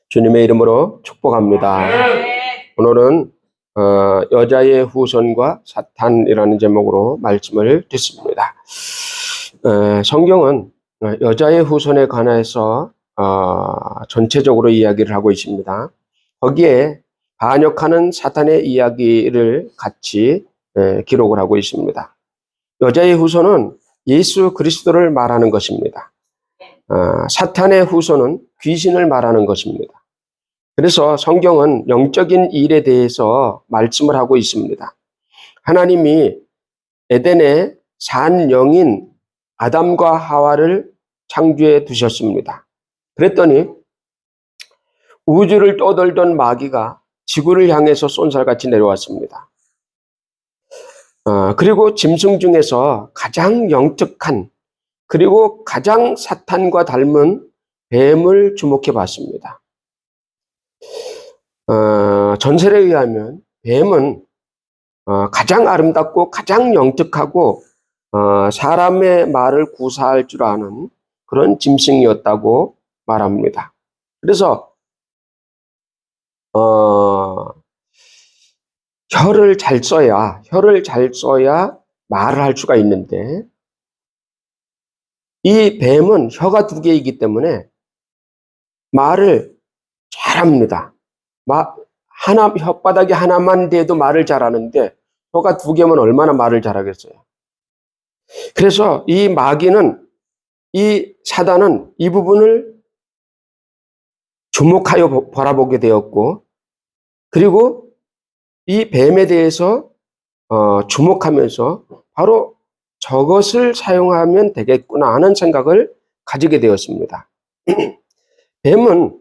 주님의 이름으로 축복합니다. 오늘은 여자의 후손과 사탄이라는 제목으로 말씀을 듣습니다. 성경은 여자의 후손에 관해서 전체적으로 이야기를 하고 있습니다. 거기에 반역하는 사탄의 이야기를 같이 기록을 하고 있습니다. 여자의 후손은 예수 그리스도를 말하는 것입니다. 사탄의 후손은 귀신을 말하는 것입니다. 그래서 성경은 영적인 일에 대해서 말씀을 하고 있습니다. 하나님이 에덴에 산 영인 아담과 하와를 창조해 두셨습니다. 그랬더니 우주를 떠돌던 마귀가 지구를 향해서 쏜살같이 내려왔습니다. 그리고 짐승 중에서 가장 영특한 그리고 가장 사탄과 닮은 뱀을 주목해 봤습니다. 전설에 의하면 뱀은 가장 아름답고 가장 영특하고 사람의 말을 구사할 줄 아는 그런 짐승이었다고 말합니다. 그래서 혀를 잘 써야 말을 할 수가 있는데 이 뱀은 혀가 2개이기 때문에 말을 잘합니다. 혓바닥이 하나만 돼도 말을 잘하는데 혀가 2개면 얼마나 말을 잘하겠어요. 그래서 이 마귀는 이 사단은 이 부분을 주목하여 바라보게 되었고 그리고 이 뱀에 대해서 주목하면서 바로 저것을 사용하면 되겠구나 하는 생각을 가지게 되었습니다. 뱀은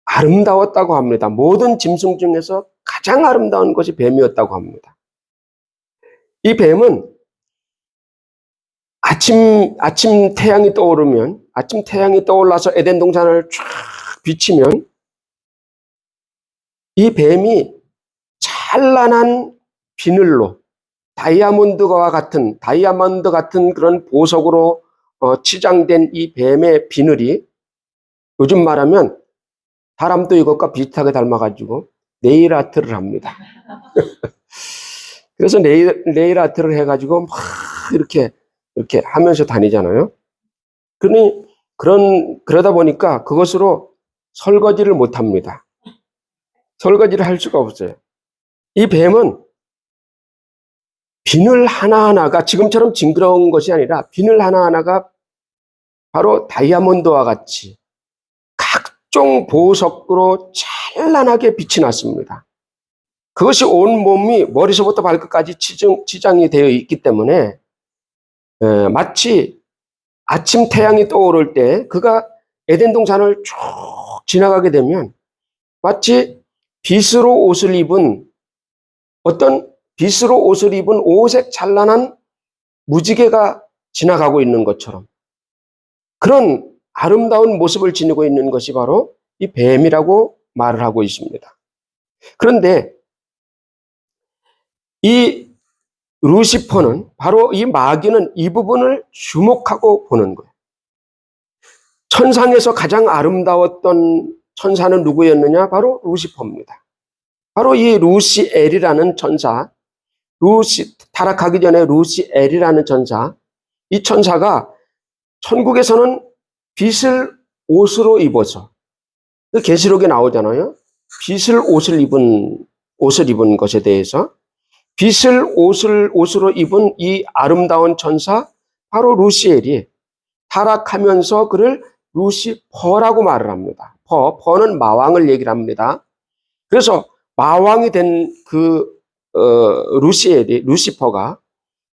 아름다웠다고 합니다. 모든 짐승 중에서 가장 아름다운 것이 뱀이었다고 합니다. 이 뱀은 아침 태양이 떠오르면 아침 태양이 떠올라서 에덴 동산을 쫙 비치면 이 뱀이 찬란한 비늘로 다이아몬드 같은 그런 보석으로 치장된 이 뱀의 비늘이 요즘 말하면 사람도 이것과 비슷하게 닮아가지고 네일 아트를 합니다. 그래서 네일 아트를 해가지고 막 이렇게 하면서 다니잖아요. 그러다 보니까 그것으로 설거지를 못 합니다. 설거지를 할 수가 없어요. 이 뱀은 비늘 하나하나가 지금처럼 징그러운 것이 아니라 비늘 하나하나가 바로 다이아몬드와 같이 각종 보석으로 찬란하게 빛이 났습니다. 그것이 온 몸이 머리서부터 발끝까지 치장이 되어 있기 때문에 마치 아침 태양이 떠오를 때 그가 에덴 동산을 쭉 지나가게 되면 마치 빛으로 옷을 입은 오색 찬란한 무지개가 지나가고 있는 것처럼 그런 아름다운 모습을 지니고 있는 것이 바로 이 뱀이라고 말을 하고 있습니다. 그런데 이 루시퍼는 바로 이 마귀는 이 부분을 주목하고 보는 거예요. 천상에서 가장 아름다웠던 천사는 누구였느냐? 바로 루시퍼입니다. 바로 이 루시엘이라는 천사, 타락하기 전에 루시엘이라는 천사, 이 천사가 천국에서는 빛을 옷으로 입어서 계시록에 나오잖아요. 빛을 옷을 입은 것에 대해서 빛을 옷으로 입은 이 아름다운 천사 바로 루시엘이 타락하면서 그를 루시퍼라고 말을 합니다. 퍼는 마왕을 얘기를 합니다. 그래서 마왕이 된 그 루시퍼가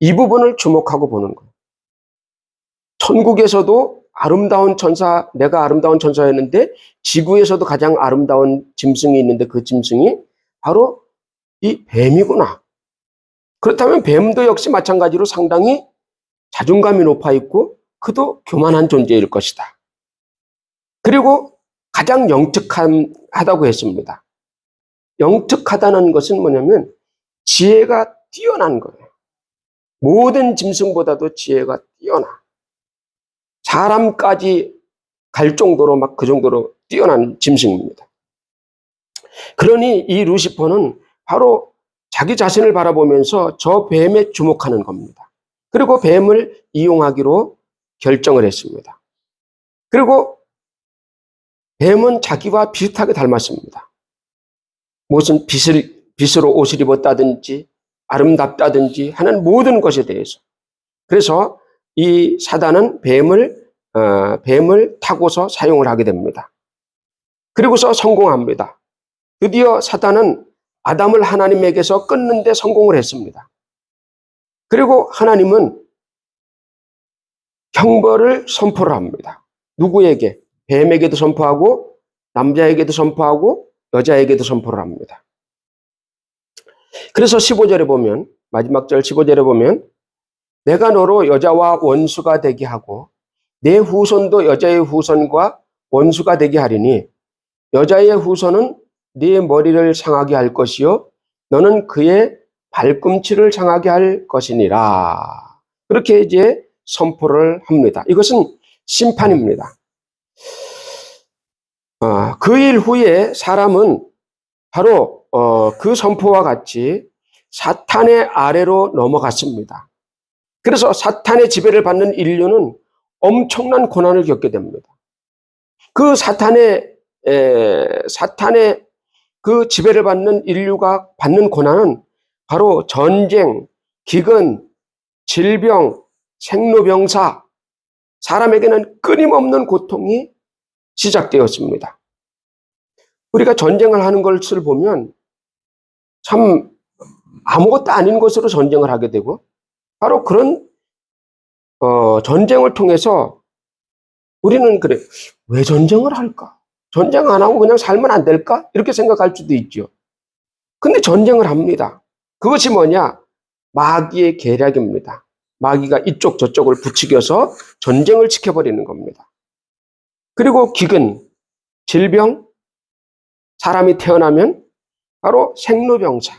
이 부분을 주목하고 보는 거예요. 천국에서도 아름다운 천사, 내가 아름다운 천사였는데 지구에서도 가장 아름다운 짐승이 있는데 그 짐승이 바로 이 뱀이구나. 그렇다면 뱀도 역시 마찬가지로 상당히 자존감이 높아 있고 그도 교만한 존재일 것이다. 그리고 가장 영특하다고 했습니다. 영특하다는 것은 뭐냐면 지혜가 뛰어난 거예요. 모든 짐승보다도 지혜가 뛰어나. 사람까지 갈 정도로 막 그 정도로 뛰어난 짐승입니다. 그러니 이 루시퍼는 바로 자기 자신을 바라보면서 저 뱀에 주목하는 겁니다. 그리고 뱀을 이용하기로 결정을 했습니다. 그리고 뱀은 자기와 비슷하게 닮았습니다. 무슨 빛으로 옷을 입었다든지 아름답다든지 하는 모든 것에 대해서. 그래서 이 사단은 뱀을 타고서 사용을 하게 됩니다. 그리고서 성공합니다. 드디어 사단은 아담을 하나님에게서 끊는 데 성공을 했습니다. 그리고 하나님은 형벌을 선포를 합니다. 누구에게? 뱀에게도 선포하고 남자에게도 선포하고 여자에게도 선포를 합니다. 그래서 15절에 보면, 마지막 절 15절에 보면, 내가 너로 여자와 원수가 되게 하고 내 후손도 여자의 후손과 원수가 되게 하리니 여자의 후손은 네 머리를 상하게 할 것이요 너는 그의 발꿈치를 상하게 할 것이니라. 그렇게 이제 선포를 합니다. 이것은 심판입니다. 그 일 후에 사람은 바로 그 선포와 같이 사탄의 아래로 넘어갔습니다. 그래서 사탄의 지배를 받는 인류는 엄청난 고난을 겪게 됩니다. 그 사탄의 그 지배를 받는 인류가 받는 고난은 바로 전쟁, 기근, 질병, 생로병사, 사람에게는 끊임없는 고통이 시작되었습니다. 우리가 전쟁을 하는 것을 보면 참 아무것도 아닌 것으로 전쟁을 하게 되고 바로 그런 전쟁을 통해서 우리는 그래, 왜 전쟁을 할까? 전쟁 안 하고 그냥 살면 안 될까? 이렇게 생각할 수도 있죠. 근데 전쟁을 합니다. 그것이 뭐냐? 마귀의 계략입니다. 마귀가 이쪽 저쪽을 부추겨서 전쟁을 지켜버리는 겁니다. 그리고 기근, 질병, 사람이 태어나면 바로 생로병사.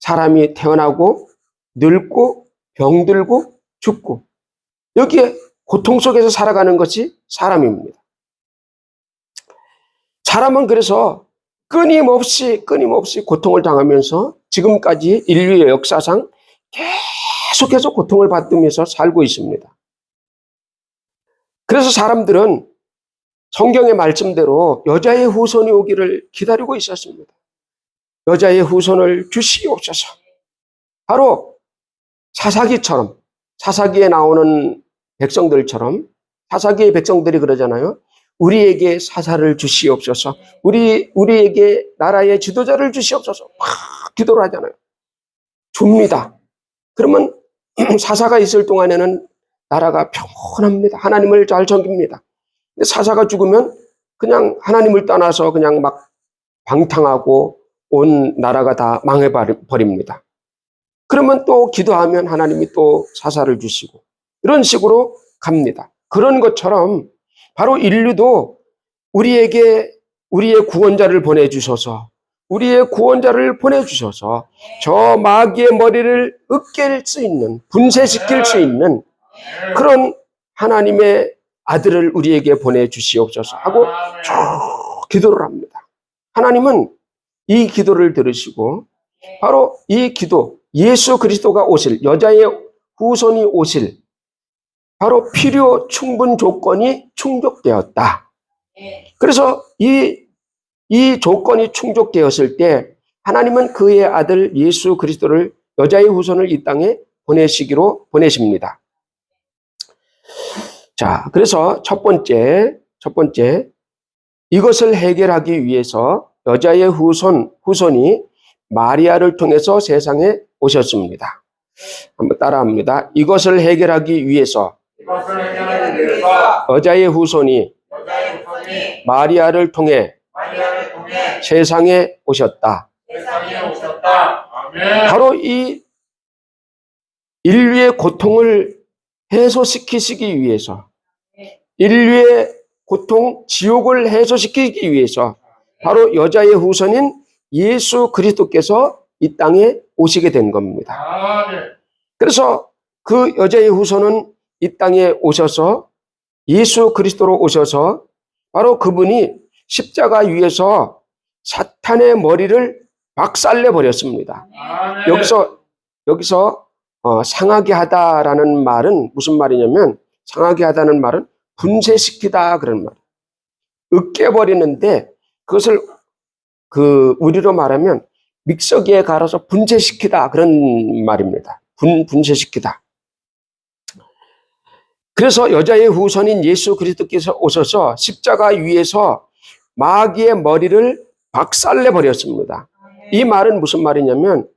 사람이 태어나고 늙고 병들고 죽고 여기에 고통 속에서 살아가는 것이 사람입니다. 사람은 그래서 끊임없이 고통을 당하면서 지금까지 인류의 역사상 계속해서 고통을 받으면서 살고 있습니다. 그래서 사람들은 성경의 말씀대로 여자의 후손이 오기를 기다리고 있었습니다. 여자의 후손을 주시옵소서. 바로 사사기처럼, 사사기에 나오는 백성들처럼, 사사기의 백성들이 그러잖아요. 우리에게 사사를 주시옵소서. 우리에게 나라의 지도자를 주시옵소서. 막 기도를 하잖아요. 줍니다. 그러면 사사가 있을 동안에는 나라가 평온합니다. 하나님을 잘 섬깁니다. 근데 사사가 죽으면 그냥 하나님을 떠나서 그냥 막 방탕하고 온 나라가 다 망해버립니다. 그러면 또 기도하면 하나님이 또 사사를 주시고 이런 식으로 갑니다. 그런 것처럼 바로 인류도 우리에게 우리의 구원자를 보내주셔서 저 마귀의 머리를 으깰 수 있는, 분쇄시킬 수 있는 그런 하나님의 아들을 우리에게 보내주시옵소서 하고 쭉 기도를 합니다. 하나님은 이 기도를 들으시고 바로 이 기도, 예수 그리스도가 오실, 여자의 후손이 오실 바로 필요 충분 조건이 충족되었다. 그래서 이 조건이 충족되었을 때 하나님은 그의 아들 예수 그리스도를 여자의 후손을 이 땅에 보내십니다. 자, 그래서 첫 번째 이것을 해결하기 위해서 여자의 후손이 마리아를 통해서 세상에 오셨습니다. 한번 따라합니다. 이것을 해결하기 위해서 여자의 후손이 마리아를 통해 세상에 오셨다. 바로 이 인류의 고통을 해소시키시기 위해서, 인류의 고통, 지옥을 해소시키기 위해서 바로 여자의 후손인 예수 그리스도께서 이 땅에 오시게 된 겁니다. 그래서 그 여자의 후손은 이 땅에 오셔서 예수 그리스도로 오셔서 바로 그분이 십자가 위에서 사탄의 머리를 박살내 버렸습니다. 여기서 상하게 하다라는 말은 무슨 말이냐면, 상하게 하다는 말은 분쇄시키다 그런 말. 으깨버리는데 그것을 우리로 말하면 믹서기에 갈아서 분쇄시키다 그런 말입니다. 분쇄시키다. 그래서 여자의 후손인 예수 그리스도께서 오셔서 십자가 위에서 마귀의 머리를 박살내 버렸습니다. 이 말은 무슨 말이냐면,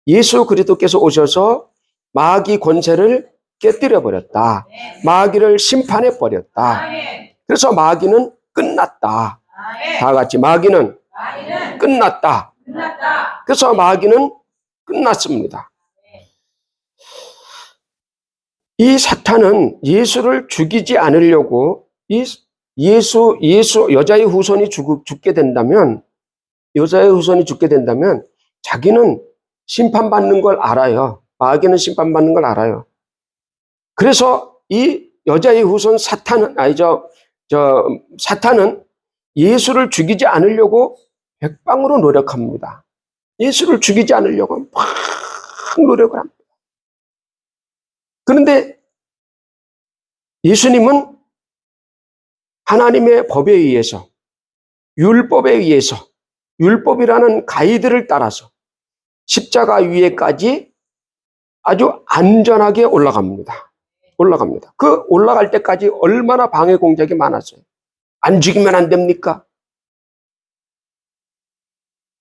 예수 그리스도께서 오셔서 마귀 권세를 깨뜨려 버렸다. 마귀를 심판해 버렸다. 그래서 마귀는 끝났다. 다 같이 마귀는 끝났다. 그래서 마귀는 끝났습니다. 이 사탄은 예수를 죽이지 않으려고 여자의 후손이 죽게 된다면 자기는 심판받는 걸 알아요. 마귀는 심판받는 걸 알아요. 그래서 이 여자의 후손 사탄은 예수를 죽이지 않으려고 백방으로 노력합니다. 예수를 죽이지 않으려고 막 노력을 합니다. 그런데 예수님은 하나님의 법에 의해서, 율법에 의해서, 율법이라는 가이드를 따라서 십자가 위에까지 아주 안전하게 올라갑니다. 그 올라갈 때까지 얼마나 방해 공작이 많았어요. 안 죽이면 안 됩니까?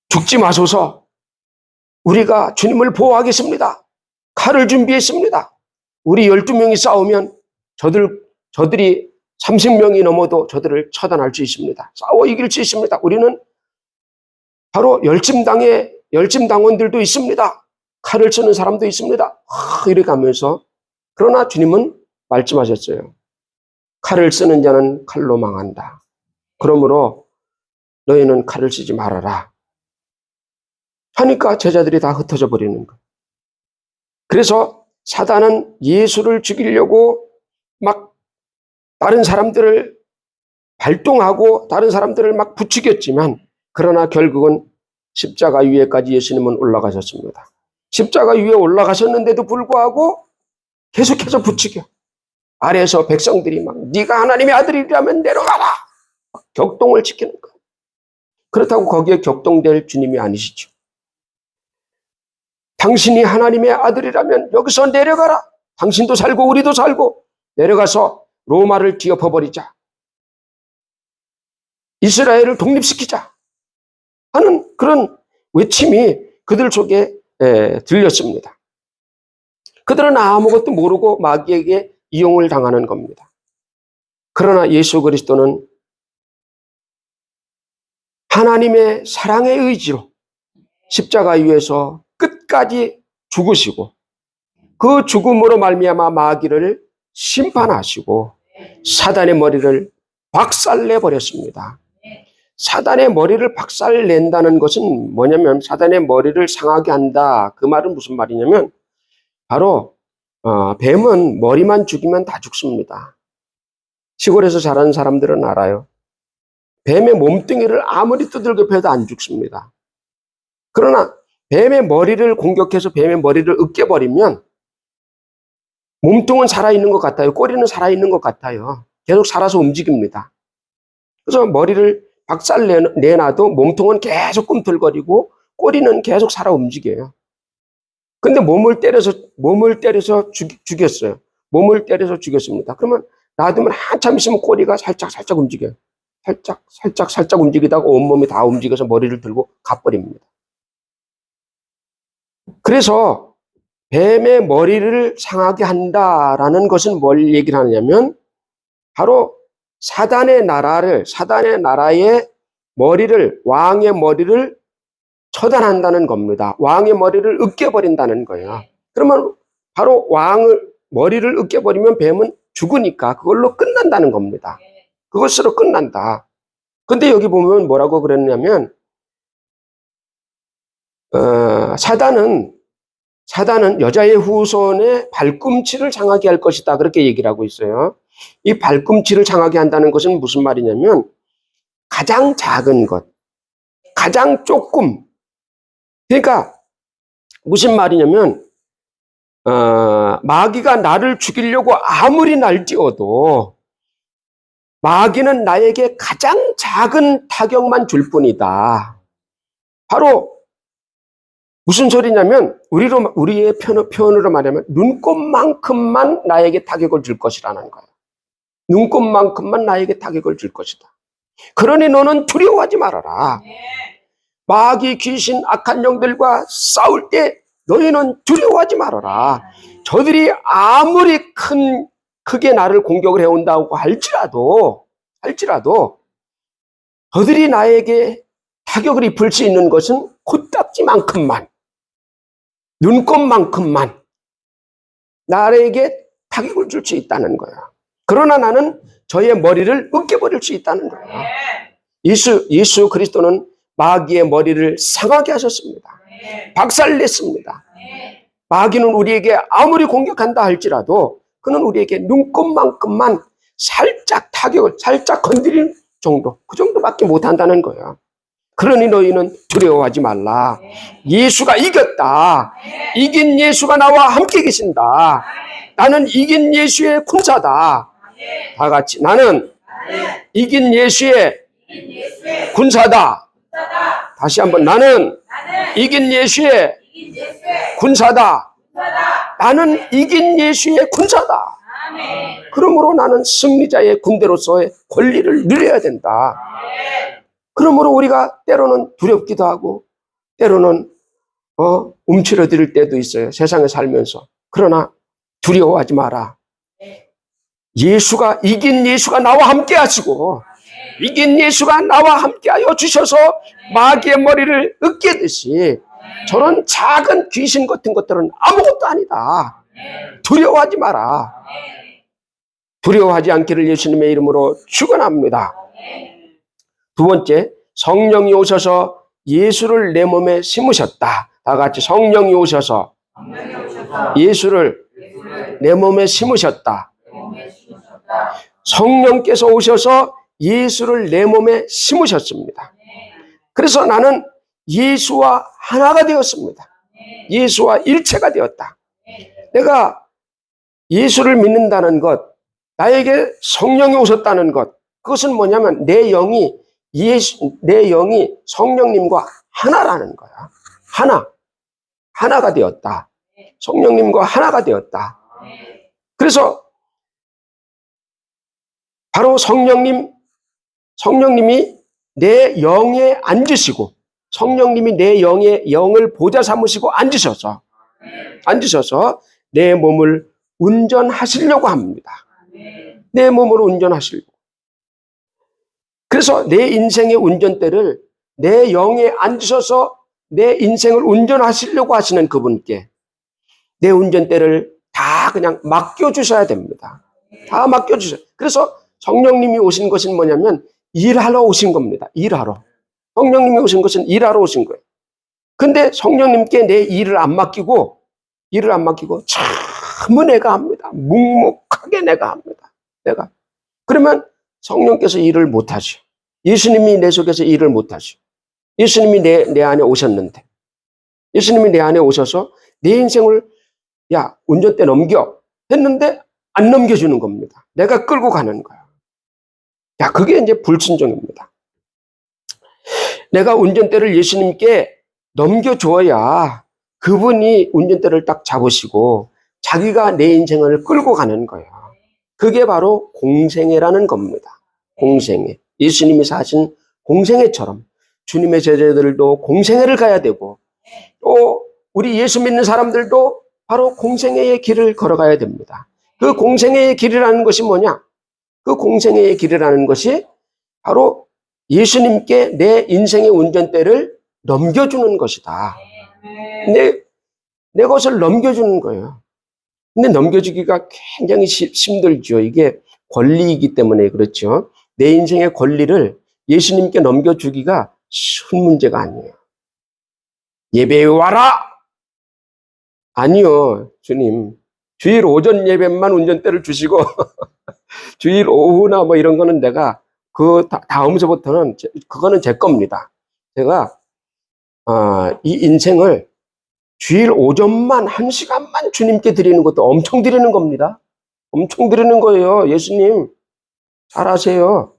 죽지 마소서. 우리가 주님을 보호하겠습니다. 칼을 준비했습니다. 우리 12명이 싸우면 저들이 30명이 넘어도 저들을 처단할 수 있습니다. 싸워 이길 수 있습니다. 우리는 바로 열심당원들도 있습니다. 칼을 쓰는 사람도 있습니다. 이렇게 하면서, 그러나 주님은 말씀하셨어요. 칼을 쓰는 자는 칼로 망한다. 그러므로 너희는 칼을 쓰지 말아라. 하니까 제자들이 다 흩어져 버리는 거예요. 그래서 사단은 예수를 죽이려고 막 다른 사람들을 발동하고 다른 사람들을 막 부추겼지만, 그러나 결국은 십자가 위에까지 예수님은 올라가셨습니다. 십자가 위에 올라가셨는데도 불구하고 계속해서 부추겨. 아래에서 백성들이 막 네가 하나님의 아들이라면 내려가라. 격동을 시키는 거예요. 그렇다고 거기에 격동될 주님이 아니시죠. 당신이 하나님의 아들이라면 여기서 내려가라. 당신도 살고 우리도 살고 내려가서 로마를 뒤엎어버리자. 이스라엘을 독립시키자 하는 그런 외침이 그들 속에 들렸습니다. 그들은 아무것도 모르고 마귀에게 이용을 당하는 겁니다. 그러나 예수 그리스도는 하나님의 사랑의 의지로 십자가 위에서 끝까지 죽으시고, 그 죽음으로 말미암아 마귀를 심판하시고 사단의 머리를 박살내 버렸습니다. 사단의 머리를 박살낸다는 것은 뭐냐면, 사단의 머리를 상하게 한다. 그 말은 무슨 말이냐면, 바로 뱀은 머리만 죽이면 다 죽습니다. 시골에서 자란 사람들은 알아요. 뱀의 몸뚱이를 아무리 두들겨 패도 안 죽습니다. 그러나 뱀의 머리를 공격해서 뱀의 머리를 으깨버리면 몸통은 살아있는 것 같아요. 꼬리는 살아있는 것 같아요. 계속 살아서 움직입니다. 그래서 머리를 박살내놔도 몸통은 계속 꿈틀거리고 꼬리는 계속 살아 움직여요. 근데 몸을 때려서 죽였어요. 몸을 때려서 죽였습니다. 그러면 놔두면 한참 있으면 꼬리가 살짝 움직여요. 살짝 움직이다가 온몸이 다 움직여서 머리를 들고 가버립니다. 그래서 뱀의 머리를 상하게 한다라는 것은 뭘 얘기를 하느냐면, 바로 사단의 나라의 머리를, 왕의 머리를 처단한다는 겁니다. 왕의 머리를 으깨버린다는 거예요. 그러면 바로 왕을 머리를 으깨버리면 뱀은 죽으니까 그걸로 끝난다는 겁니다. 그것으로 끝난다. 근데 여기 보면 뭐라고 그랬냐면, 사단은 여자의 후손의 발꿈치를 상하게 할 것이다. 그렇게 얘기를 하고 있어요. 이 발꿈치를 장하게 한다는 것은 무슨 말이냐면 가장 작은 것, 가장 조금. 그러니까 무슨 말이냐면 마귀가 나를 죽이려고 아무리 날뛰어도 마귀는 나에게 가장 작은 타격만 줄 뿐이다. 바로 무슨 소리냐면 우리의 표현으로 말하면 눈곱만큼만 나에게 타격을 줄 것이라는 거예요. 눈곱만큼만 나에게 타격을 줄 것이다. 그러니 너는 두려워하지 말아라. 마귀, 귀신, 악한 영들과 싸울 때 너희는 두려워하지 말아라. 저들이 아무리 크게 나를 공격을 해온다고 할지라도 저들이 나에게 타격을 입힐 수 있는 것은 코딱지만큼만, 눈곱만큼만 나에게 타격을 줄 수 있다는 거야. 그러나 나는 저의 머리를 으깨버릴 수 있다는 거야. 예수 그리스도는 마귀의 머리를 상하게 하셨습니다. 박살냈습니다. 마귀는 우리에게 아무리 공격한다 할지라도 그는 우리에게 눈곱만큼만 살짝 타격을, 살짝 건드리는 정도, 그 정도밖에 못한다는 거예요. 그러니 너희는 두려워하지 말라. 예수가 이겼다. 이긴 예수가 나와 함께 계신다. 나는 이긴 예수의 군사다. 다 같이 나는 이긴 예수의 군사다. 다시 한번 나는 이긴 예수의 군사다. 나는 이긴 예수의 군사다. 그러므로 나는 승리자의 군대로서의 권리를 누려야 된다. 그러므로 우리가 때로는 두렵기도 하고 때로는 움츠러들 때도 있어요. 세상에 살면서. 그러나 두려워하지 마라. 이긴 예수가 나와 함께 하시고 이긴 예수가 나와 함께하여 주셔서 마귀의 머리를 으깨듯이 저런 작은 귀신 같은 것들은 아무것도 아니다. 두려워하지 마라. 두려워하지 않기를 예수님의 이름으로 축원합니다. 두 번째, 성령이 오셔서 예수를 내 몸에 심으셨다. 다 같이 성령이 오셔서 예수를 내 몸에 심으셨다. 성령께서 오셔서 예수를 내 몸에 심으셨습니다. 그래서 나는 예수와 하나가 되었습니다. 예수와 일체가 되었다. 내가 예수를 믿는다는 것, 나에게 성령이 오셨다는 것, 그것은 뭐냐면 내 영이 성령님과 하나라는 거야. 하나가 되었다. 성령님과 하나가 되었다. 그래서 바로 성령님이 내 영에 앉으시고, 성령님이 내 영을 보좌 삼으시고 앉으셔서 내 몸을 운전하시려고 합니다. 내 몸으로 운전하시려고. 그래서 내 인생의 운전대를 내 영에 앉으셔서 내 인생을 운전하시려고 하시는 그분께 내 운전대를 다 그냥 맡겨주셔야 됩니다. 다 맡겨주셔야. 그래서 성령님이 오신 것은 뭐냐면 일하러 오신 겁니다. 일하러. 성령님이 오신 것은 일하러 오신 거예요. 근데 성령님께 내 일을 안 맡기고 전부 내가 합니다. 묵묵하게 내가 합니다. 그러면 성령께서 일을 못 하셔. 예수님이 내 속에서 일을 못 하셔. 예수님이 내 안에 오셨는데. 예수님이 내 안에 오셔서 내 인생을 운전대 넘겨 했는데 안 넘겨주는 겁니다. 내가 끌고 가는 거야. 그게 이제 불순종입니다. 내가 운전대를 예수님께 넘겨줘야 그분이 운전대를 딱 잡으시고 자기가 내 인생을 끌고 가는 거예요. 그게 바로 공생애라는 겁니다. 공생애. 예수님이 사신 공생애처럼 주님의 제자들도 공생애를 가야 되고 또 우리 예수 믿는 사람들도 바로 공생애의 길을 걸어가야 됩니다. 그 공생애의 길이라는 것이 뭐냐? 그 공생애의 길이라는 것이 바로 예수님께 내 인생의 운전대를 넘겨주는 것이다. 내 것을 넘겨주는 거예요. 근데 넘겨주기가 굉장히 힘들죠. 이게 권리이기 때문에 그렇죠. 내 인생의 권리를 예수님께 넘겨주기가 쉬운 문제가 아니에요. 예배에 와라! 아니요, 주님. 주일 오전 예배만 운전대를 주시고 주일 오후나 뭐 이런 거는 내가 그 다음서부터는 그거는 제 겁니다. 제가 이 인생을 주일 오전만 1시간만 주님께 드리는 것도 엄청 드리는 겁니다. 엄청 드리는 거예요. 예수님 잘하세요.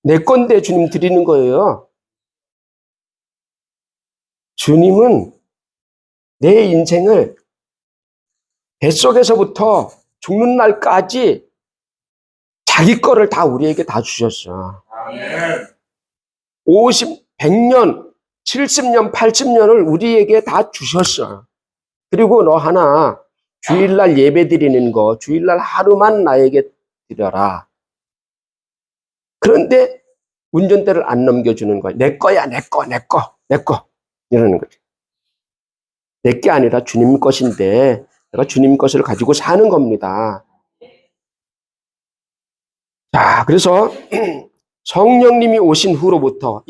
내 건데 주님 드리는 거예요. 주님은 내 인생을 뱃속에서부터 죽는 날까지 자기 거를 다 우리에게 다 주셨어. 아멘. 50, 100년, 70년, 80년을 우리에게 다 주셨어. 그리고 너 하나 주일날 예배 드리는 거, 주일날 하루만 나에게 드려라. 그런데 운전대를 안 넘겨주는 거야. 내 거야, 내 거. 이러는 거지. 내 게 아니라 주님 것인데 내가 주님 것을 가지고 사는 겁니다. 자, 그래서 성령님이 오신 후로부터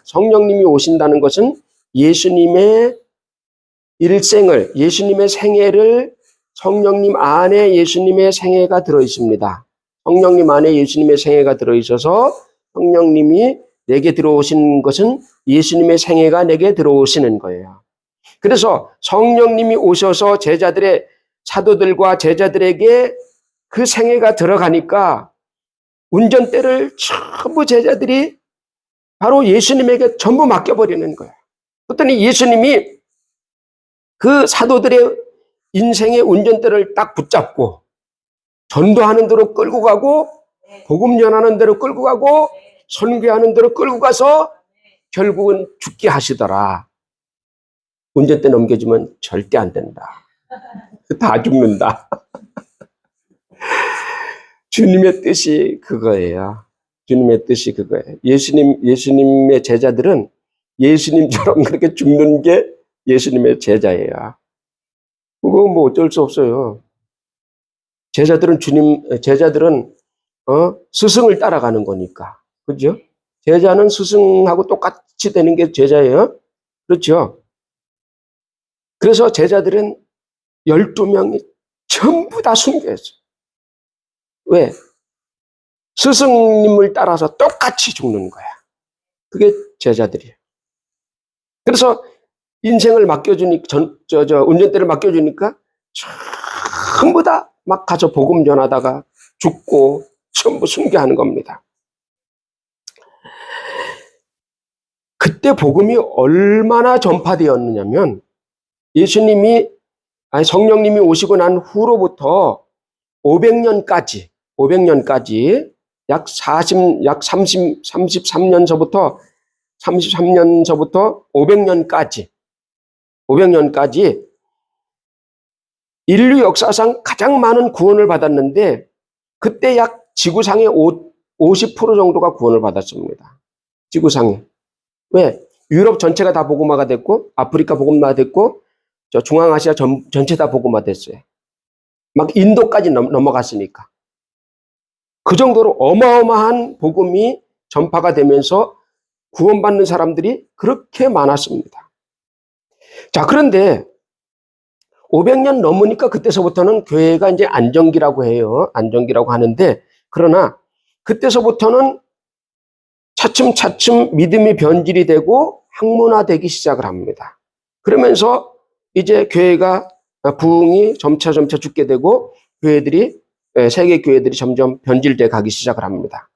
성령님이 오신다는 것은 예수님의 일생을, 예수님의 생애를 성령님 안에 예수님의 생애가 들어있습니다. 성령님 안에 예수님의 생애가 들어있어서 성령님이 내게 들어오신 것은 예수님의 생애가 내게 들어오시는 거예요. 그래서 성령님이 오셔서 사도들과 제자들에게 그 생애가 들어가니까 운전대를 전부 제자들이 바로 예수님에게 전부 맡겨버리는 거예요. 그랬더니 예수님이 그 사도들의 인생의 운전대를 딱 붙잡고 전도하는 대로 끌고 가고 복음 전하는 대로 끌고 가고 선교하는 대로 끌고 가서 결국은 죽게 하시더라. 운전대 넘겨주면 절대 안 된다. 다 죽는다. 주님의 뜻이 그거예요. 주님의 뜻이 그거예요. 예수님의 제자들은 예수님처럼 그렇게 죽는 게 예수님의 제자예요. 그거 뭐 어쩔 수 없어요. 제자들은 스승을 따라가는 거니까. 그죠? 제자는 스승하고 똑같이 되는 게 제자예요. 그렇죠? 그래서 제자들은 12명이 전부 다 순교했어요. 왜? 스승님을 따라서 똑같이 죽는 거야. 그게 제자들이에요. 그래서 인생을 운전대를 맡겨주니까 전부 다 막 가서 복음 전하다가 죽고 전부 순교하는 겁니다. 그때 복음이 얼마나 전파되었느냐면 성령님이 오시고 난 후로부터 500년까지 약 33년서부터 500년까지 인류 역사상 가장 많은 구원을 받았는데 그때 약 지구상의 50% 정도가 구원을 받았습니다. 지구상에. 왜? 유럽 전체가 다 복음화가 됐고 아프리카 복음화가 됐고 중앙아시아 전체 다 복음화 됐어요. 막 인도까지 넘어갔으니까. 그 정도로 어마어마한 복음이 전파가 되면서 구원받는 사람들이 그렇게 많았습니다. 자, 그런데 500년 넘으니까 그때서부터는 교회가 이제 안정기라고 해요. 안정기라고 하는데, 그러나 그때서부터는 차츰차츰 믿음이 변질이 되고 학문화되기 시작을 합니다. 그러면서 이제 교회가 부흥이 점차 죽게 되고 세계 교회들이 점점 변질돼 가기 시작을 합니다.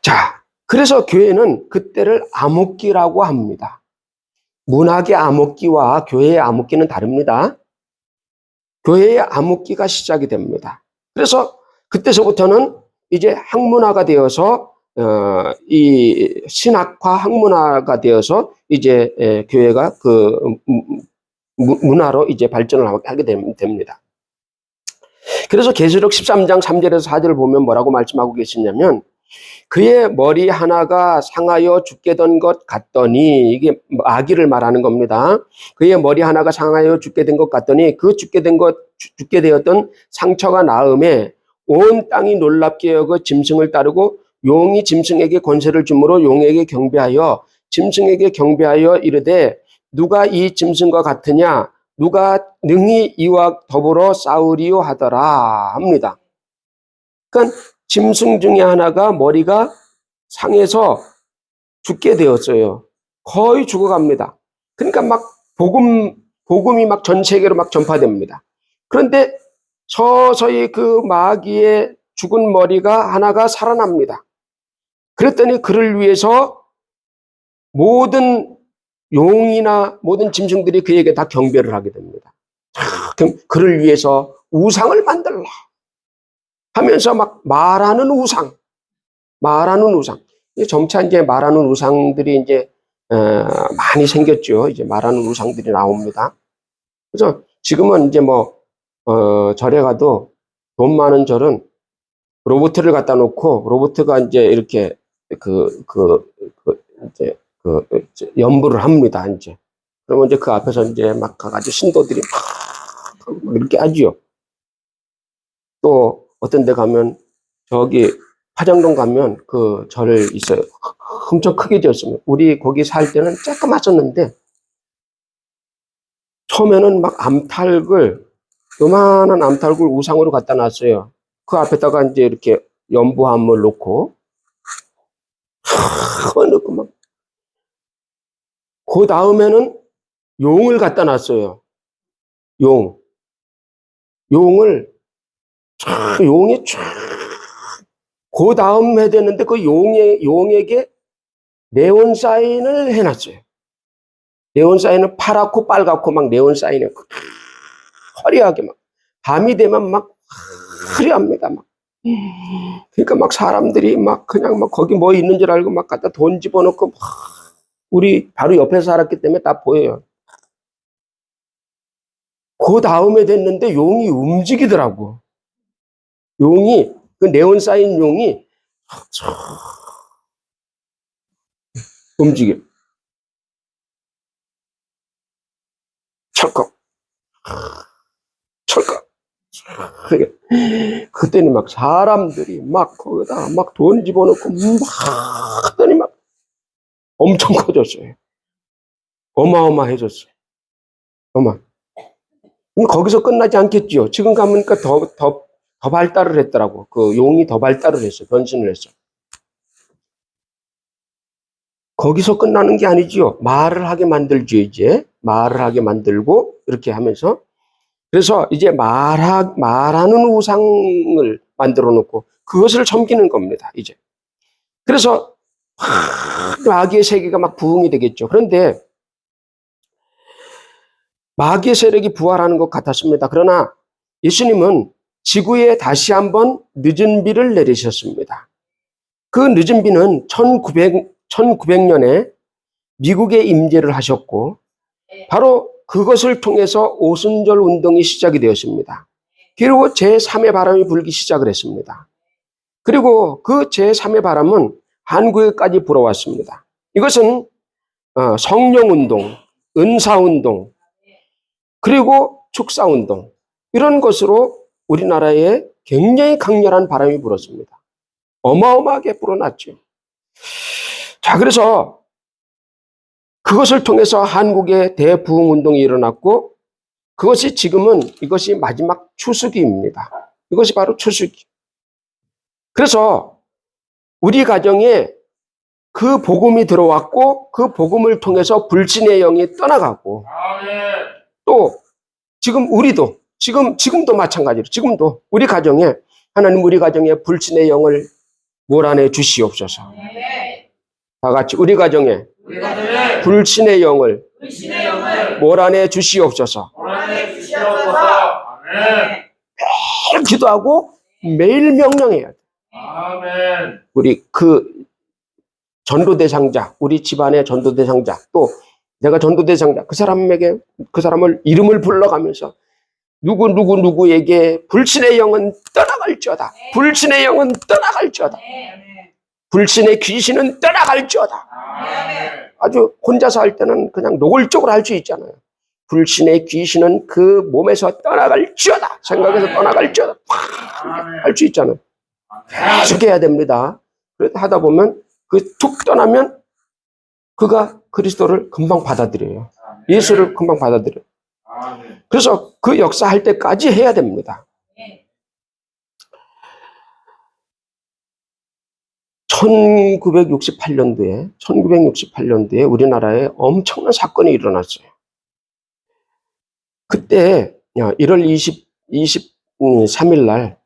자, 그래서 교회는 그때를 암흑기라고 합니다. 문학의 암흑기와 교회의 암흑기는 다릅니다. 교회의 암흑기가 시작이 됩니다. 그래서 그때서부터는 이제 학문화가 되어서 이 신학과 학문화가 되어서 이제 교회가 그 문화로 이제 발전을 하게 됩니다. 그래서 계시록 13장 3절에서 4절을 보면 뭐라고 말씀하고 계시냐면 그의 머리 하나가 상하여 죽게 된 것 같더니, 이게 아기를 말하는 겁니다. 그의 머리 하나가 상하여 죽게 된 것 같더니 그 죽게 되었던 상처가 나음에 온 땅이 놀랍게 여겨 짐승을 따르고 용이 짐승에게 권세를 주므로 용에게 경배하여 짐승에게 경배하여 이르되 누가 이 짐승과 같으냐 누가 능히 이와 더불어 싸우리요 하더라 합니다. 그러니까 짐승 중에 하나가 머리가 상해서 죽게 되었어요. 거의 죽어갑니다. 그러니까 막 복음이 막 전 세계로 막 전파됩니다. 그런데 서서히 그 마귀의 죽은 머리가 하나가 살아납니다. 그랬더니 그를 위해서 모든 용이나 모든 짐승들이 그에게 다 경배를 하게 됩니다. 그럼 그를 위해서 우상을 만들라 하면서 막 말하는 우상. 점차 이제 말하는 우상들이 이제 많이 생겼죠. 이제 말하는 우상들이 나옵니다. 그래서 지금은 이제 절에 가도 돈 많은 절은 로봇을 갖다 놓고 로봇가 이제 이렇게 이제 연부를 합니다. 이제 그러면 이제 그 앞에서 이제 막 가가지고 신도들이 막 이렇게 하지요. 또 어떤 데 가면 저기 화정동 가면 그 절 있어요. 엄청 크게 지었습니다. 우리 거기 살 때는 조그맣었는데 처음에는 막 요만한 암탉을 우상으로 갖다 놨어요. 그 앞에다가 이제 이렇게 연부함을 놓고 넣고 막 그 다음에는 용을 갖다 놨어요. 용이 그 다음 해야 되는데 그 용에게 네온 사인을 해놨어요. 네온 사인은 파랗고 빨갛고 막 네온 사인이 화려하게 막 밤이 되면 막 화려합니다. 막. 그러니까 막 사람들이 막 그냥 막 거기 뭐 있는 줄 알고 막 갖다 돈 집어넣고 막 우리 바로 옆에서 살았기 때문에 다 보여요. 그 다음에 됐는데 용이 움직이더라고. 그 네온 사인 용이 움직여. 철컥. 그때는 막 사람들이 막 거기다 막 돈 집어넣고 막 하더니 막 엄청 커졌어요. 어마어마해졌어요. 거기서 끝나지 않겠죠. 지금 가보니까 더 발달을 했더라고. 그 용이 더 발달을 했어요. 변신을 했어요. 거기서 끝나는 게 아니지요. 말을 하게 만들죠, 이제. 말을 하게 만들고, 이렇게 하면서. 그래서 이제 말하는 우상을 만들어 놓고, 그것을 섬기는 겁니다, 이제. 그래서, 마귀의 세계가 막 부흥이 되겠죠. 그런데, 마귀의 세력이 부활하는 것 같았습니다. 그러나, 예수님은 지구에 다시 한번 늦은 비를 내리셨습니다. 그 늦은 비는 1900년에 미국에 임재를 하셨고 바로 그것을 통해서 오순절 운동이 시작이 되었습니다. 그리고 제3의 바람이 불기 시작을 했습니다. 그리고 그 제3의 바람은 한국에까지 불어왔습니다. 이것은 성령운동, 은사운동, 그리고 축사운동 이런 것으로 우리나라에 굉장히 강렬한 바람이 불었습니다. 어마어마하게 불어났죠. 자, 그래서 그것을 통해서 한국의 대부흥운동이 일어났고 그것이 지금은 이것이 마지막 추수기입니다. 이것이 바로 추수기. 그래서 우리 가정에 그 복음이 들어왔고 그 복음을 통해서 불신의 영이 떠나가고 또 지금 우리도 지금도 마찬가지로 지금도 우리 가정에 하나님 우리 가정에 불신의 영을 몰아내 주시옵소서. 다 같이 우리 가정에 불신의 영을 몰아내 주시옵소서. 매일 기도하고 매일 명령해야 돼. 우리 그 전도대상자, 우리 집안의 전도대상자, 또 내가 전도대상자, 그 사람을 이름을 불러가면서 누구에게 불신의 영은 떠나갈지어다. 불신의 영은 떠나갈지어다. 불신의 귀신은 떠나갈지어다. 아주 혼자서 할 때는 그냥 노골적으로 할 수 있잖아요. 불신의 귀신은 그 몸에서 떠나갈지어다. 생각에서 떠나갈지어다. 할 수 있잖아요. 계속 해야 됩니다. 그렇게 하다 보면 그 툭 떠나면 그가 그리스도를 금방 받아들여요. 예수를 금방 받아들여요. 그래서 그 역사할 때까지 해야 됩니다. 1968년도에 우리나라에 엄청난 사건이 일어났어요. 그때 1월 23일 날,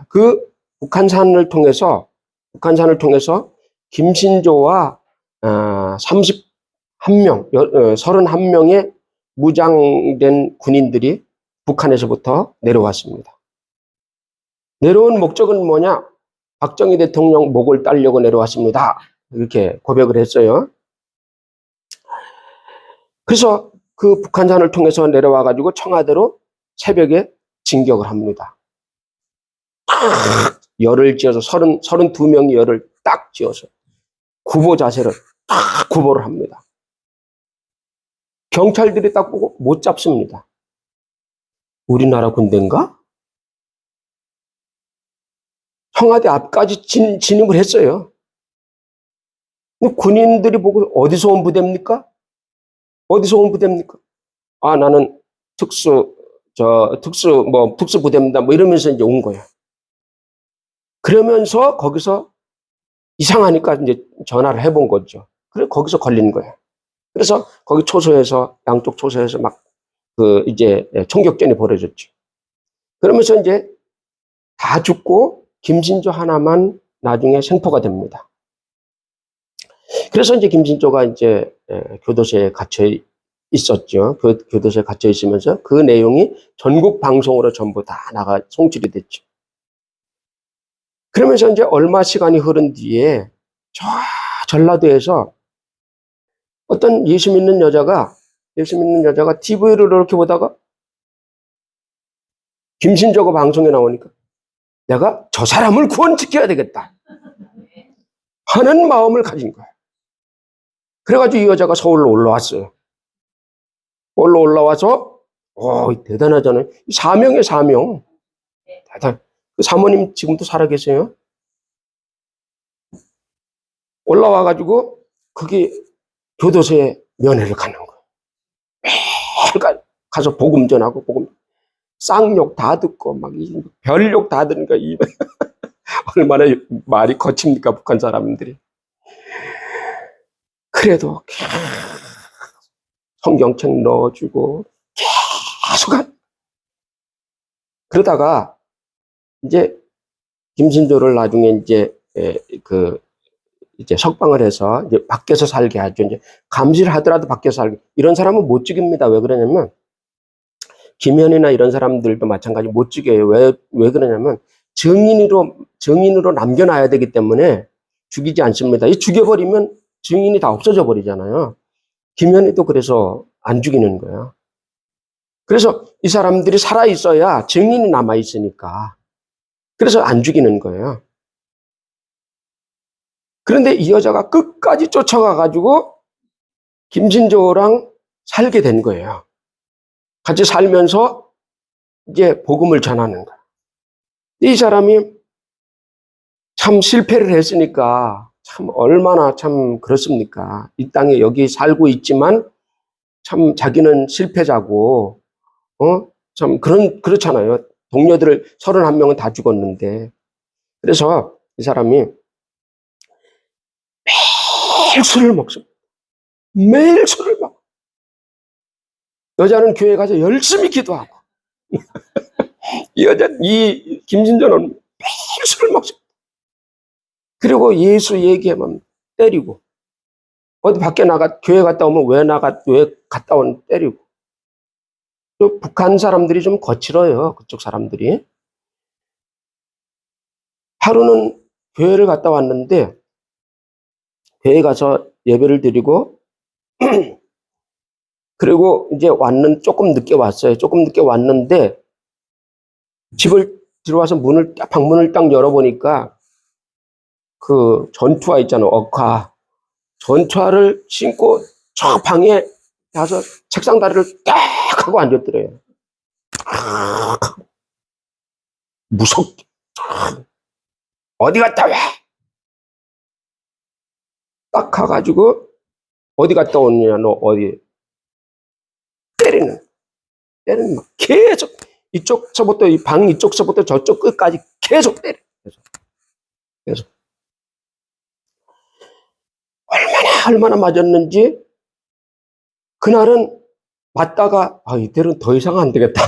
그 북한산을 통해서 김신조와 31명의 무장된 군인들이 북한에서부터 내려왔습니다. 내려온 목적은 뭐냐? 박정희 대통령 목을 따려고 내려왔습니다. 이렇게 고백을 했어요. 그래서 그 북한산을 통해서 내려와가지고 청와대로 새벽에 진격을 합니다. 열을 지어서 32명이 열을 딱 지어서 구보 자세를 딱 구보를 합니다. 경찰들이 딱 보고 못 잡습니다. 우리나라 군대인가? 청와대 앞까지 진입을 했어요. 근데 군인들이 보고 어디서 온 부대입니까? 나는 특수부대입니다. 이러면서 이제 온 거예요. 그러면서 거기서 이상하니까 이제 전화를 해본 거죠. 그래, 거기서 걸린 거예요. 그래서 거기 양쪽 초소에서 이제 총격전이 벌어졌죠. 그러면서 이제 다 죽고 김신조 하나만 나중에 생포가 됩니다. 그래서 이제 김신조가 이제 교도소에 갇혀 있었죠. 교도소에 갇혀 있으면서 그 내용이 전국 방송으로 전부 다 송출이 됐죠. 그러면서 이제 얼마 시간이 흐른 뒤에 저 전라도에서 어떤 예수 믿는 여자가 TV를 이렇게 보다가 김신조가 방송에 나오니까 내가 저 사람을 구원시켜야 되겠다 하는 마음을 가진 거예요. 그래가지고 이 여자가 서울로 올라왔어요. 올라와서 대단하잖아요. 사명이에요, 사명. 그 사모님 지금도 살아계세요. 올라와가지고 거기 교도소에 면회를 가는 거예요. 매일 가서 복음 전하고 쌍욕 다 듣고 별욕 다 듣는가 얼마나 말이 거칩니까 북한 사람들이. 그래도 성경책 넣어주고 계속 그러다가 이제 김신조를 나중에 이제 석방을 해서 이제 밖에서 살게 하죠. 이제 감시를 하더라도 밖에서 살게. 이런 사람은 못 죽입니다. 왜 그러냐면 김현이나 이런 사람들도 마찬가지 못 죽여요. 왜 그러냐면 증인으로 남겨놔야 되기 때문에 죽이지 않습니다. 이 죽여버리면 증인이 다 없어져 버리잖아요. 김현이도 그래서 안 죽이는 거예요. 그래서 이 사람들이 살아 있어야 증인이 남아 있으니까. 그래서 안 죽이는 거예요. 그런데 이 여자가 끝까지 쫓아가가지고 김신조랑 살게 된 거예요. 같이 살면서 이제 복음을 전하는 거예요. 이 사람이 참 실패를 했으니까 참 얼마나 참 그렇습니까? 이 땅에 여기 살고 있지만 참 자기는 실패자고, 참 그렇잖아요. 동료들 31명은 다 죽었는데. 그래서 이 사람이 매일 술을 먹습니다. 매일 술을 먹어. 여자는 교회 가서 열심히 기도하고. 이 김신조는 매일 술을 먹습니다. 그리고 예수 얘기하면 때리고. 어디 밖에 교회 갔다 오면 왜 갔다 온 때리고. 또 북한 사람들이 좀 거칠어요. 그쪽 사람들이. 하루는 교회를 갔다 왔는데, 교회 가서 예배를 드리고, 그리고 이제 조금 늦게 왔어요. 조금 늦게 왔는데, 집을 들어와서 방문을 딱 열어보니까, 그 전투화 있잖아요. 억화. 전투화를 신고 저 방에 가서 책상 다리를 딱 하고 앉았더래요. 무섭게. 어디 갔다 와? 딱 가가지고 어디 갔다 오느냐 너 어디 때리는. 때리는 막 계속 이쪽서부터 이 방 이쪽서부터 저쪽 끝까지 계속 때려. 계속. 얼마나 맞았는지 그날은 맞다가 이때는 더 이상 안 되겠다.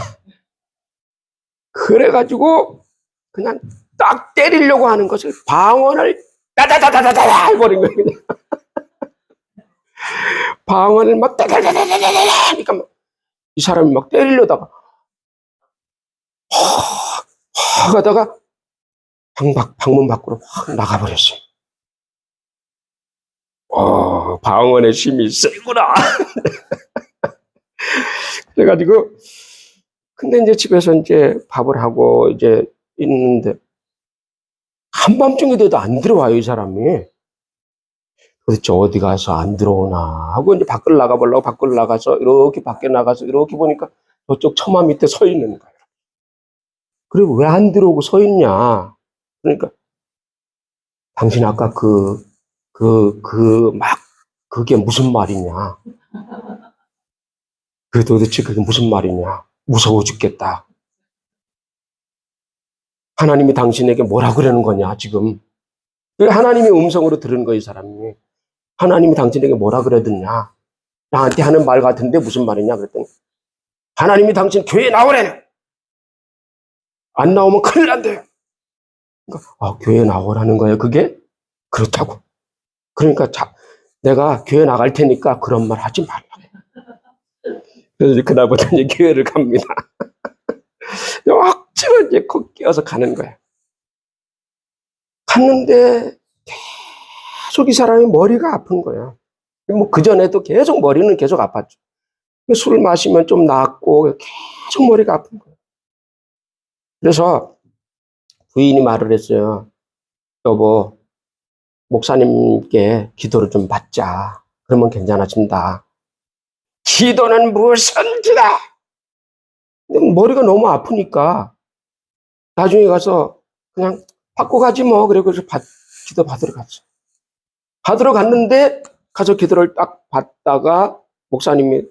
그래가지고 그냥 딱 때리려고 하는 것을 방언을 따다다다다다 해버린 거예요. 그냥. 방언을 막 따다다다다다 하니까 이 사람이 막 때리려다가 확 하다가 방문 밖으로 확 나가버렸어요. 방언의 힘이 세구나. 그래가지고 근데 이제 집에서 이제 밥을 하고 이제 있는데 한밤중이 돼도 안 들어와요, 이 사람이. 도대체 어디 가서 안 들어오나 하고 이제 밖을 나가보려고 밖을 나가서 이렇게 밖에 나가서 이렇게 보니까 저쪽 처마 밑에 서 있는 거예요. 그리고 왜 안 들어오고 서 있냐? 그러니까 당신 아까 그게 무슨 말이냐? 도대체 그게 무슨 말이냐? 무서워 죽겠다. 하나님이 당신에게 뭐라 그러는 거냐, 지금. 하나님의 음성으로 들은 거예요, 이 사람이. 하나님이 당신에게 뭐라 그러더냐? 나한테 하는 말 같은데 무슨 말이냐? 그랬더니 하나님이 당신 교회에 나오래요. 안 나오면 큰일 난대요. 그러니까, 교회에 나오라는 거예요, 그게? 그렇다고. 그러니까 내가 교회 나갈 테니까 그런 말 하지 말라. 그래서 그날부터 이제 교회를 갑니다. 억지로 이제 콕 끼어서 가는 거예요. 갔는데 계속 이 사람이 머리가 아픈 거예요. 뭐 그전에도 계속 머리는 계속 아팠죠. 술 마시면 좀 낫고 계속 머리가 아픈 거예요. 그래서 부인이 말을 했어요. 여보, 목사님께 기도를 좀 받자. 그러면 괜찮아진다. 기도는 무슨 기다? 머리가 너무 아프니까 나중에 가서 그냥 받고 가지 뭐. 그래서 기도 받으러 갔어. 받으러 갔는데 가서 기도를 딱 받다가 목사님이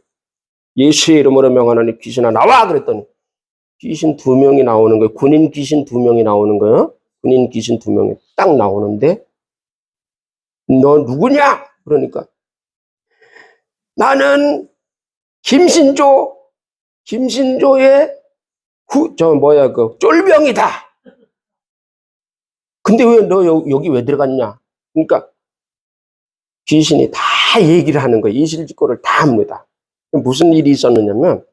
예수의 이름으로 명하노니 귀신아 나와 그랬더니 귀신 2명이 나오는 거예요. 군인 귀신 2명이 나오는 거예요. 군인 귀신 2명이 딱 나오는데 너 누구냐? 그러니까 나는 김신조의 쫄병이다. 근데 왜 너 여기 왜 들어갔냐? 그러니까 귀신이 다 얘기를 하는 거예요. 이실직고를 다 합니다. 무슨 일이 있었느냐면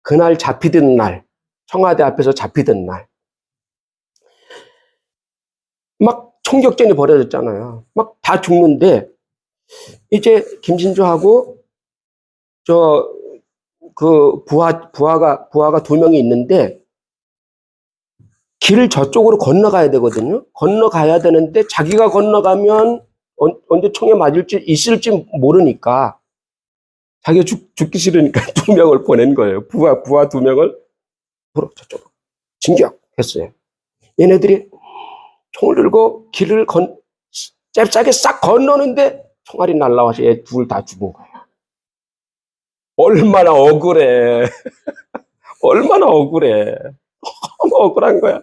그날 잡히던 날, 청와대 앞에서 잡히던 날 막 총격전이 벌어졌잖아요. 막 다 죽는데 이제 김신조하고 부하가 2명이 있는데 길을 저쪽으로 건너가야 되거든요. 건너가야 되는데 자기가 건너가면 언제 총에 맞을지 있을지 모르니까 자기가 죽기 싫으니까 2명을 보낸 거예요. 부하 2명을 저쪽으로 진격했어요. 얘네들이 총을 들고 길을 잽싸게 싹 건너는데 총알이 날라와서 얘 둘 다 죽은 거예요. 얼마나 억울해. 얼마나 억울해. 너무 억울한 거야.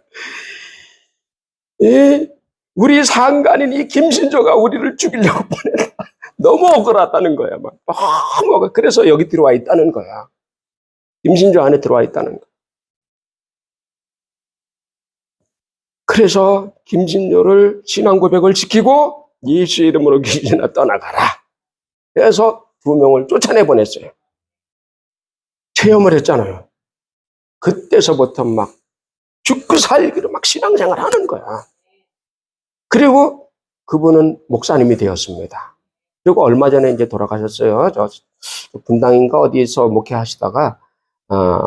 우리 상관인 이 김신조가 우리를 죽이려고 보낸다. 너무 억울하다는 거야. 너무 그래서 여기 들어와 있다는 거야. 김신조 안에 들어와 있다는 거야. 그래서 김신조를 신앙 고백을 지키고 예수의 이름으로 귀신아 떠나가라. 그래서 2명을 쫓아내 보냈어요. 체험을 했잖아요. 그때서부터 막 죽고 살기로 막 신앙생활 하는 거야. 그리고 그분은 목사님이 되었습니다. 그리고 얼마 전에 이제 돌아가셨어요. 분당인가 어디에서 목회하시다가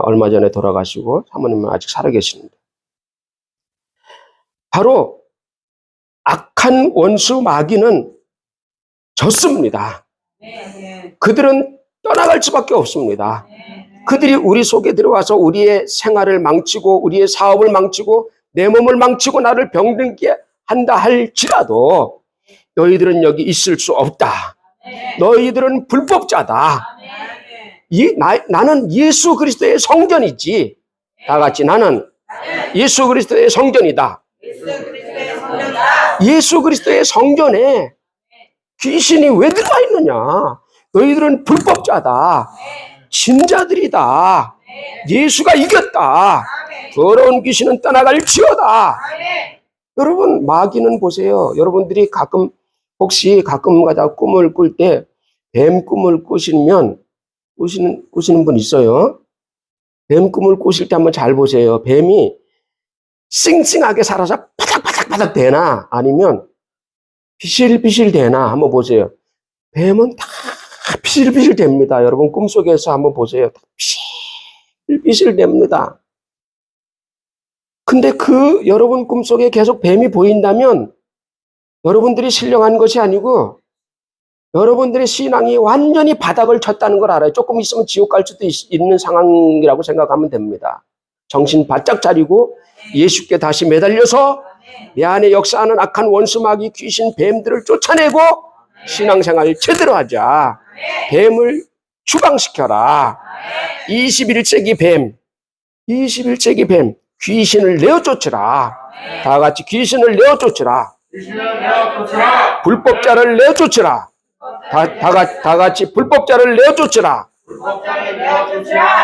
얼마 전에 돌아가시고 사모님은 아직 살아계십니다. 바로 악한 원수 마귀는 졌습니다. 그들은 떠나갈 수밖에 없습니다. 그들이 우리 속에 들어와서 우리의 생활을 망치고 우리의 사업을 망치고 내 몸을 망치고 나를 병들게 한다 할지라도 너희들은 여기 있을 수 없다. 너희들은 불법자다. 나는 예수 그리스도의 성전이지. 다 같이 나는 예수 그리스도의 성전이다. 예수 그리스도의 성전에 귀신이 왜 들어와 있느냐? 너희들은 불법자다. 진자들이다. 예수가 이겼다. 더러운 귀신은 떠나갈지어다. 여러분, 마귀는 보세요. 여러분들이 혹시 가끔가다 꿈을 꿀 때 뱀 꿈을 꾸시는 분 있어요? 뱀 꿈을 꾸실 때 한번 잘 보세요. 뱀이 싱싱하게 살아서 바닥바닥바닥 되나 아니면 비실비실 되나 한번 보세요. 뱀은 다 비실비실 됩니다. 여러분 꿈속에서 한번 보세요. 다 비실비실 됩니다. 근데 여러분 꿈속에 계속 뱀이 보인다면 여러분들이 신령한 것이 아니고 여러분들의 신앙이 완전히 바닥을 쳤다는 걸 알아요. 조금 있으면 지옥 갈 수도 있는 상황이라고 생각하면 됩니다. 정신 바짝 차리고 예수께 다시 매달려서 내 안에 역사하는 악한 원수 마귀 귀신 뱀들을 쫓아내고 신앙생활 제대로 하자. 뱀을 추방시켜라. 21세기 뱀 귀신을 내어쫓으라. 다 같이 귀신을 내어쫓으라. 불법자를 내어쫓으라. 다 같이 불법자를 내어쫓으라.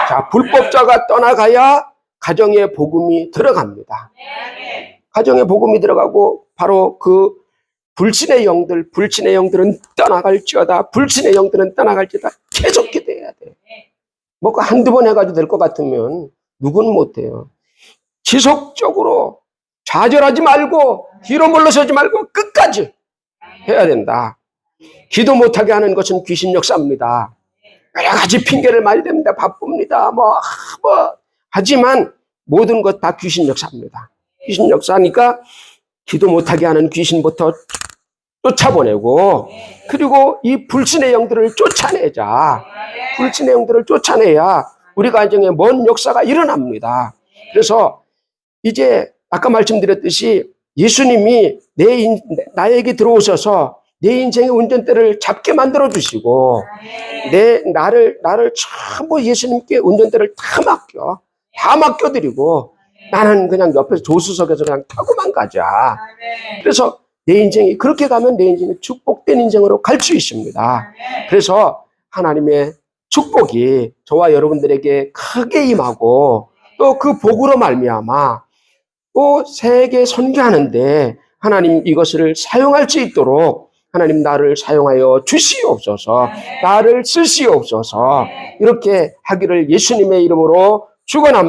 자, 불법자가 떠나가야 가정의 복음이 들어갑니다. 가정의 복음이 들어가고 바로 그 불신의 영들은 떠나갈지어다. 불신의 영들은 떠나갈지어다. 계속 기도해야 돼. 뭐 한두 번 해가지고 될 것 같으면 누구는 못해요. 지속적으로 좌절하지 말고 뒤로 물러서지 말고 끝까지 해야 된다. 기도 못하게 하는 것은 귀신 역사입니다. 여러 가지 핑계를 많이 댑니다. 바쁩니다. 하지만 모든 것 다 귀신 역사입니다. 귀신 역사니까 기도 못하게 하는 귀신부터 쫓아보내고 그리고 이 불신의 영들을 쫓아내자. 불신의 영들을 쫓아내야 우리 가정에 먼 역사가 일어납니다. 그래서 이제 아까 말씀드렸듯이 예수님이 나에게 들어오셔서 내 인생의 운전대를 잡게 만들어 주시고 나를 전부 예수님께 운전대를 다 맡겨드리고 나는 그냥 옆에서 조수석에서 그냥 타고만 가자. 그래서 내 인생이 그렇게 가면 내 인생이 축복된 인생으로 갈 수 있습니다. 그래서 하나님의 축복이 저와 여러분들에게 크게 임하고 또 그 복으로 말미암아 또 세계 선교하는데 하나님 이것을 사용할 수 있도록 하나님 나를 사용하여 주시옵소서. 나를 쓰시옵소서. 이렇게 하기를 예수님의 이름으로 축원합니다.